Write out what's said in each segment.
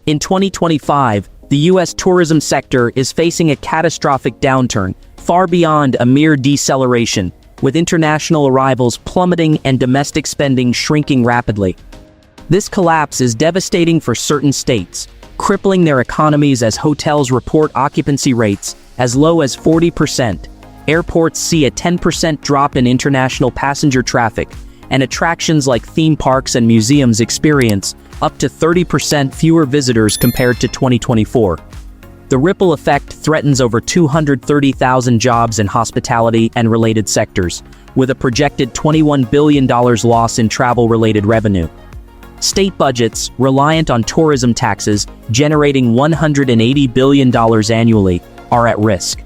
In 2025, the U.S. tourism sector is facing a catastrophic downturn, far beyond a mere deceleration, with international arrivals plummeting and domestic spending shrinking rapidly. This collapse is devastating for certain states, crippling their economies as hotels report occupancy rates as low as 40%, airports see a 10% drop in international passenger traffic, and attractions like theme parks and museums experience up to 30% fewer visitors compared to 2024. The ripple effect threatens over 230,000 jobs in hospitality and related sectors, with a projected $21 billion loss in travel-related revenue. State budgets, reliant on tourism taxes, generating $180 billion annually, are at risk.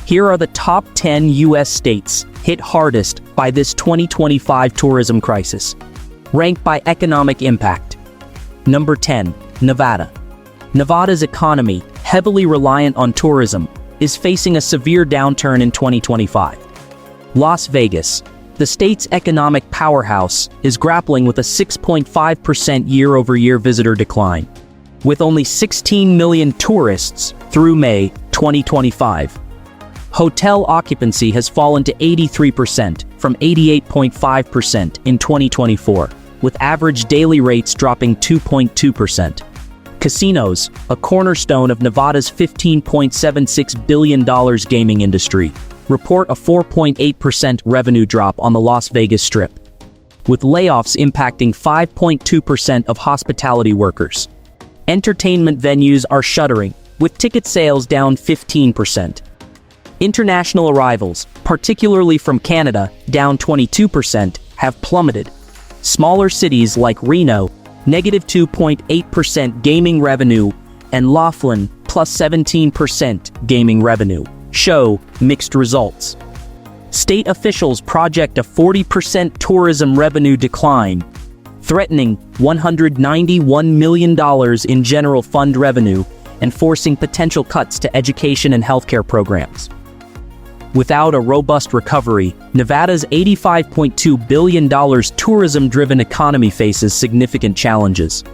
Here are the top 10 U.S. states hit hardest by this 2025 tourism crisis. Ranked by economic impact. Number 10, Nevada. Nevada's economy, heavily reliant on tourism, is facing a severe downturn in 2025. Las Vegas, the state's economic powerhouse, is grappling with a 6.5% year-over-year visitor decline, with only 16 million tourists through May 2025. Hotel occupancy has fallen to 83% from 88.5% in 2024, with average daily rates dropping 2.2%. Casinos, a cornerstone of Nevada's $15.76 billion gaming industry, report a 4.8% revenue drop on the Las Vegas Strip, with layoffs impacting 5.2% of hospitality workers. Entertainment venues are shuttering, with ticket sales down 15%. International arrivals, particularly from Canada, down 22%, have plummeted. Smaller cities like Reno, negative 2.8% gaming revenue, and Laughlin, plus 17% gaming revenue, show mixed results. State officials project a 40% tourism revenue decline, threatening $191 million in general fund revenue and forcing potential cuts to education and healthcare programs. Without a robust recovery, Nevada's $85.2 billion tourism-driven economy faces significant challenges.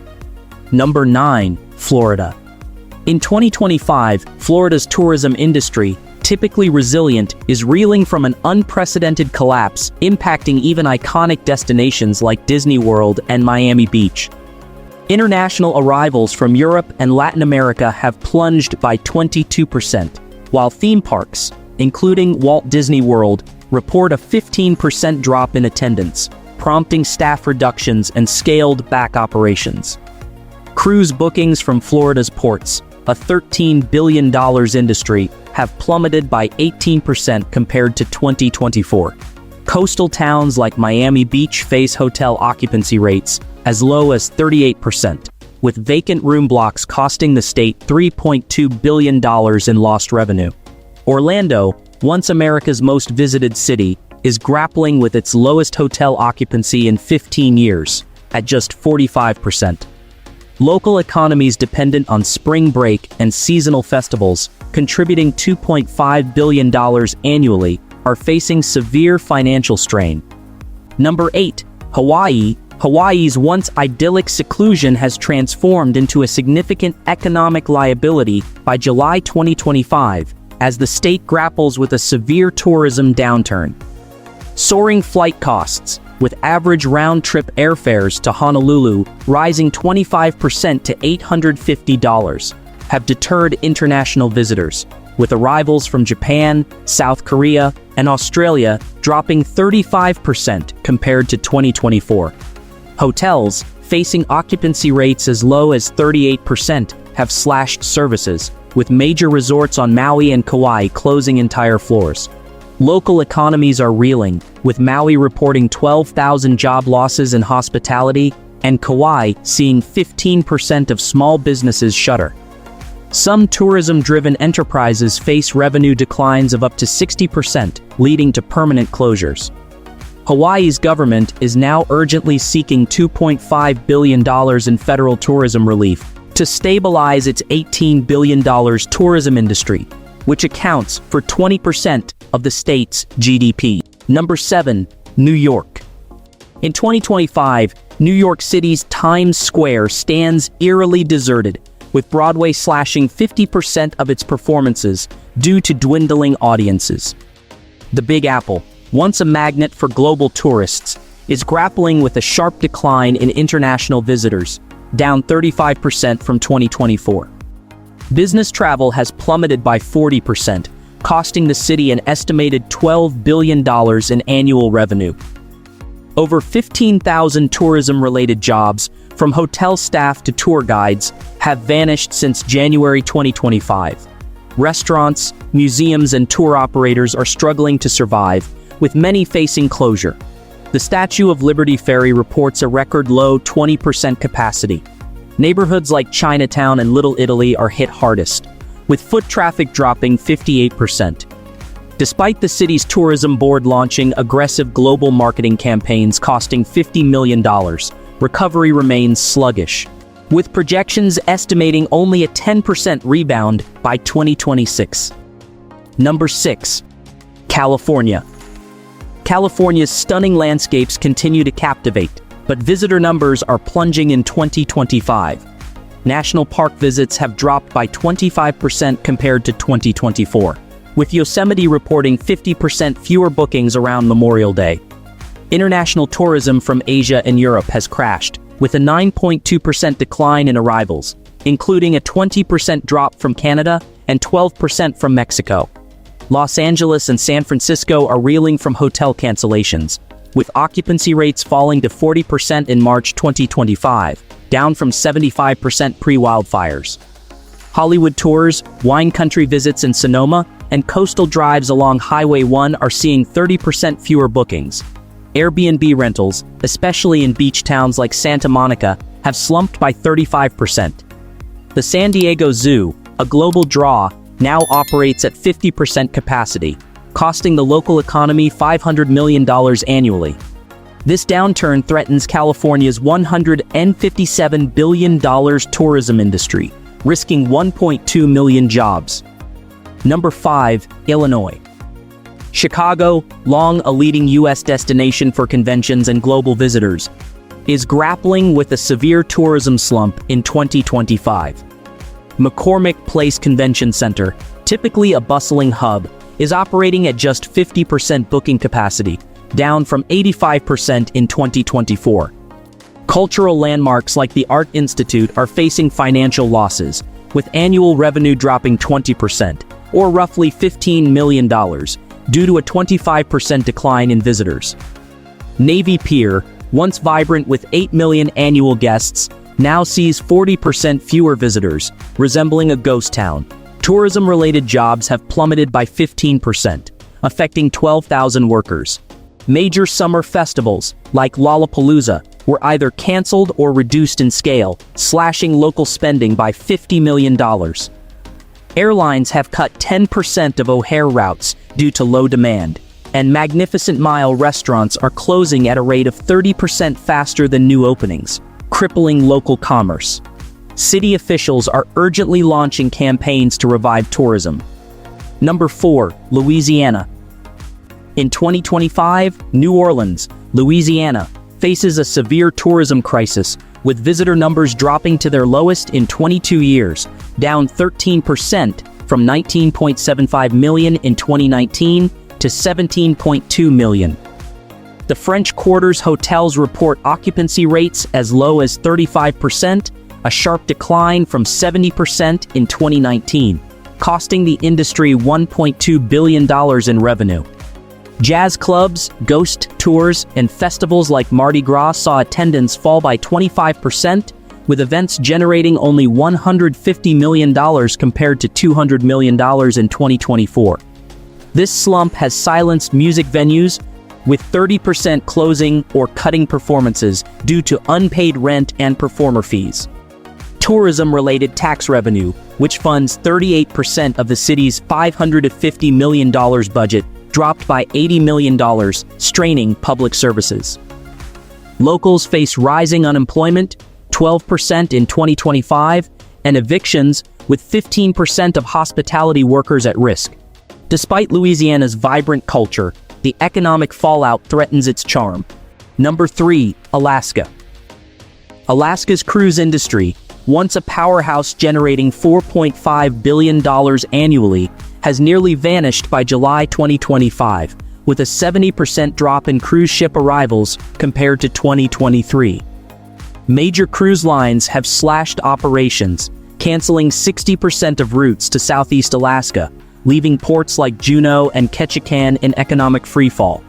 Number 9, Florida. In 2025, Florida's tourism industry, typically resilient, is reeling from an unprecedented collapse, impacting even iconic destinations like Disney World and Miami Beach. International arrivals from Europe and Latin America have plunged by 22%, while theme parks, including Walt Disney World, report a 15% drop in attendance, prompting staff reductions and scaled-back operations. Cruise bookings from Florida's ports, a $13 billion industry, have plummeted by 18% compared to 2024. Coastal towns like Miami Beach face hotel occupancy rates as low as 38%, with vacant room blocks costing the state $3.2 billion in lost revenue. Orlando, once America's most visited city, is grappling with its lowest hotel occupancy in 15 years, at just 45%. Local economies dependent on spring break and seasonal festivals, contributing $2.5 billion annually, are facing severe financial strain. Number 8, Hawaii. Hawaii's once idyllic seclusion has transformed into a significant economic liability by July 2025, as the state grapples with a severe tourism downturn. Soaring flight costs, with average round-trip airfares to Honolulu rising 25% to $850, have deterred international visitors, with arrivals from Japan, South Korea, and Australia dropping 35% compared to 2024. Hotels, facing occupancy rates as low as 38%, have slashed services, with major resorts on Maui and Kauai closing entire floors. Local economies are reeling, with Maui reporting 12,000 job losses in hospitality and Kauai seeing 15% of small businesses shutter. Some tourism-driven enterprises face revenue declines of up to 60%, leading to permanent closures. Hawaii's government is now urgently seeking $2.5 billion in federal tourism relief to stabilize its $18 billion tourism industry, which accounts for 20% of the state's GDP. Number 7, New York. In 2025, New York City's Times Square stands eerily deserted, with Broadway slashing 50% of its performances due to dwindling audiences. The Big Apple, once a magnet for global tourists, is grappling with a sharp decline in international visitors, down 35% from 2024. Business travel has plummeted by 40%, costing the city an estimated $12 billion in annual revenue. Over 15,000 tourism-related jobs, from hotel staff to tour guides, have vanished since January 2025. Restaurants, museums, and tour operators are struggling to survive, with many facing closure. The Statue of Liberty Ferry reports a record low 20% capacity. Neighborhoods like Chinatown and Little Italy are hit hardest, with foot traffic dropping 58%. Despite the city's tourism board launching aggressive global marketing campaigns costing $50 million, recovery remains sluggish, with projections estimating only a 10% rebound by 2026. Number 6. California. California's stunning landscapes continue to captivate, but visitor numbers are plunging in 2025. National park visits have dropped by 25% compared to 2024, with Yosemite reporting 50% fewer bookings around Memorial Day. International tourism from Asia and Europe has crashed, with a 9.2% decline in arrivals, including a 20% drop from Canada and 12% from Mexico. Los Angeles and San Francisco are reeling from hotel cancellations, with occupancy rates falling to 40% in March 2025, down from 75% pre-wildfires. Hollywood tours, wine country visits in Sonoma, and coastal drives along Highway 1 are seeing 30% fewer bookings. Airbnb rentals, especially in beach towns like Santa Monica, have slumped by 35%. The San Diego Zoo, a global draw, now operates at 50% capacity, costing the local economy $500 million annually. This downturn threatens California's $157 billion tourism industry, risking 1.2 million jobs. Number 5. Illinois. Chicago, long a leading U.S. destination for conventions and global visitors, is grappling with a severe tourism slump in 2025. McCormick Place Convention Center, typically a bustling hub, is operating at just 50% booking capacity, down from 85% in 2024. Cultural landmarks like the Art Institute are facing financial losses, with annual revenue dropping 20%, or roughly $15 million, due to a 25% decline in visitors. Navy Pier, once vibrant with 8 million annual guests, now sees 40% fewer visitors, resembling a ghost town. Tourism-related jobs have plummeted by 15%, affecting 12,000 workers. Major summer festivals, like Lollapalooza, were either canceled or reduced in scale, slashing local spending by $50 million. Airlines have cut 10% of O'Hare routes due to low demand, and Magnificent Mile restaurants are closing at a rate of 30% faster than new openings, crippling local commerce. City officials are urgently launching campaigns to revive tourism. Number 4. Louisiana. In 2025, New Orleans, Louisiana, faces a severe tourism crisis, with visitor numbers dropping to their lowest in 22 years, down 13% from 19.75 million in 2019 to 17.2 million. The French Quarter's hotels report occupancy rates as low as 35%, a sharp decline from 70% in 2019, costing the industry $1.2 billion in revenue. Jazz clubs, ghost tours, and festivals like Mardi Gras saw attendance fall by 25%, with events generating only $150 million compared to $200 million in 2024. This slump has silenced music venues, with 30% closing or cutting performances due to unpaid rent and performer fees. Tourism-related tax revenue, which funds 38% of the city's $550 million budget, dropped by $80 million, straining public services. Locals face rising unemployment, 12% in 2025, and evictions, with 15% of hospitality workers at risk. Despite Louisiana's vibrant culture, the economic fallout threatens its charm. Number 3. Alaska. Alaska's cruise industry, once a powerhouse generating $4.5 billion annually, has nearly vanished by July 2025, with a 70% drop in cruise ship arrivals compared to 2023. Major cruise lines have slashed operations, canceling 60% of routes to Southeast Alaska, leaving ports like Juneau and Ketchikan in economic freefall.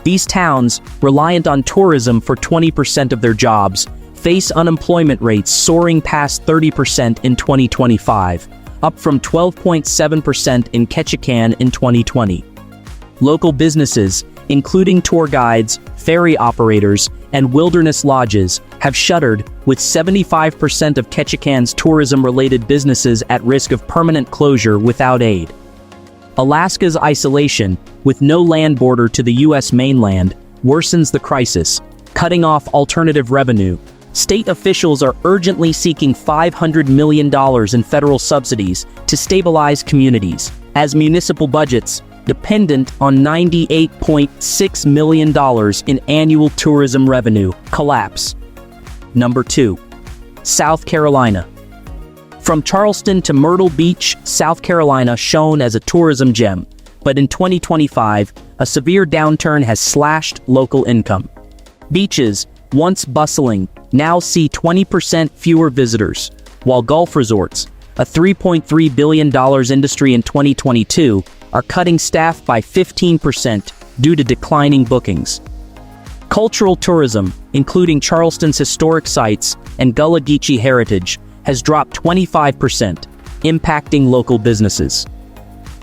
These towns, reliant on tourism for 20% of their jobs, face unemployment rates soaring past 30% in 2025, up from 12.7% in Ketchikan in 2020. Local businesses, including tour guides, ferry operators, and wilderness lodges, have shuttered, with 75% of Ketchikan's tourism-related businesses at risk of permanent closure without aid. Alaska's isolation, with no land border to the U.S. mainland, worsens the crisis, cutting off alternative revenue. State officials are urgently seeking $500 million in federal subsidies to stabilize communities, as municipal budgets, dependent on $98.6 million in annual tourism revenue, collapse. Number 2. South Carolina. From Charleston to Myrtle Beach, South Carolina shone as a tourism gem, but in 2025, a severe downturn has slashed local income. Beaches, once bustling, now see 20% fewer visitors, while golf resorts, a $3.3 billion industry in 2022, are cutting staff by 15% due to declining bookings. Cultural tourism, including Charleston's historic sites and Gullah Geechee heritage, has dropped 25%, impacting local businesses.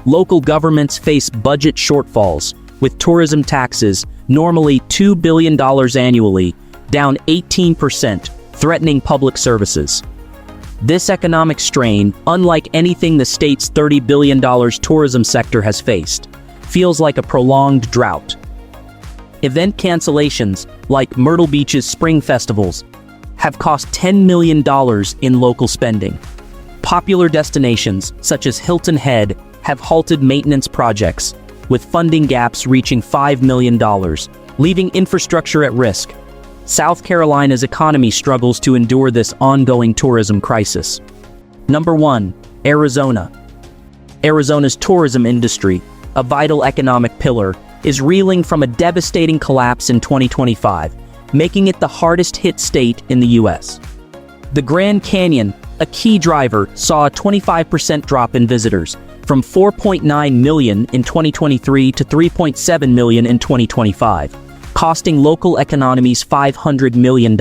Local governments face budget shortfalls, with tourism taxes, normally $2 billion annually, down 18%, threatening public services. This economic strain, unlike anything the state's $30 billion tourism sector has faced, feels like a prolonged drought. Event cancellations, like Myrtle Beach's spring festivals, have cost $10 million in local spending. Popular destinations, such as Hilton Head, have halted maintenance projects, with funding gaps reaching $5 million, leaving infrastructure at risk. South Carolina's economy struggles to endure this ongoing tourism crisis. Number 1. Arizona. Arizona's tourism industry, a vital economic pillar, is reeling from a devastating collapse in 2025, making it the hardest-hit state in the U.S. The Grand Canyon, a key driver, saw a 25% drop in visitors, from 4.9 million in 2023 to 3.7 million in 2025, costing local economies $500 million.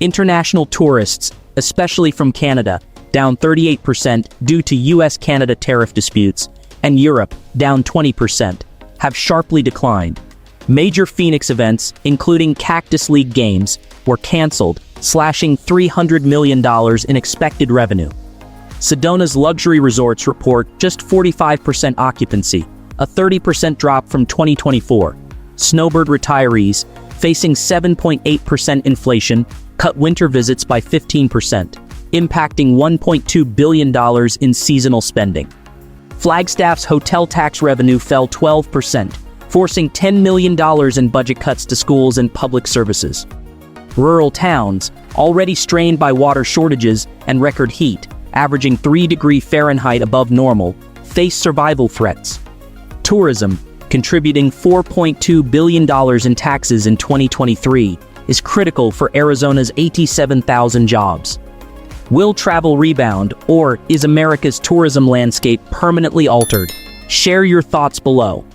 International tourists, especially from Canada, down 38% due to US-Canada tariff disputes, and Europe, down 20%, have sharply declined. Major Phoenix events, including Cactus League games, were canceled, slashing $300 million in expected revenue. Sedona's luxury resorts report just 45% occupancy, a 30% drop from 2024. Snowbird retirees, facing 7.8% inflation, cut winter visits by 15%, impacting $1.2 billion in seasonal spending. Flagstaff's hotel tax revenue fell 12%, forcing $10 million in budget cuts to schools and public services. Rural towns, already strained by water shortages and record heat, averaging 3 degrees Fahrenheit above normal, face survival threats. Tourism, contributing $4.2 billion in taxes in 2023, is critical for Arizona's 87,000 jobs. Will travel rebound, or is America's tourism landscape permanently altered? Share your thoughts below.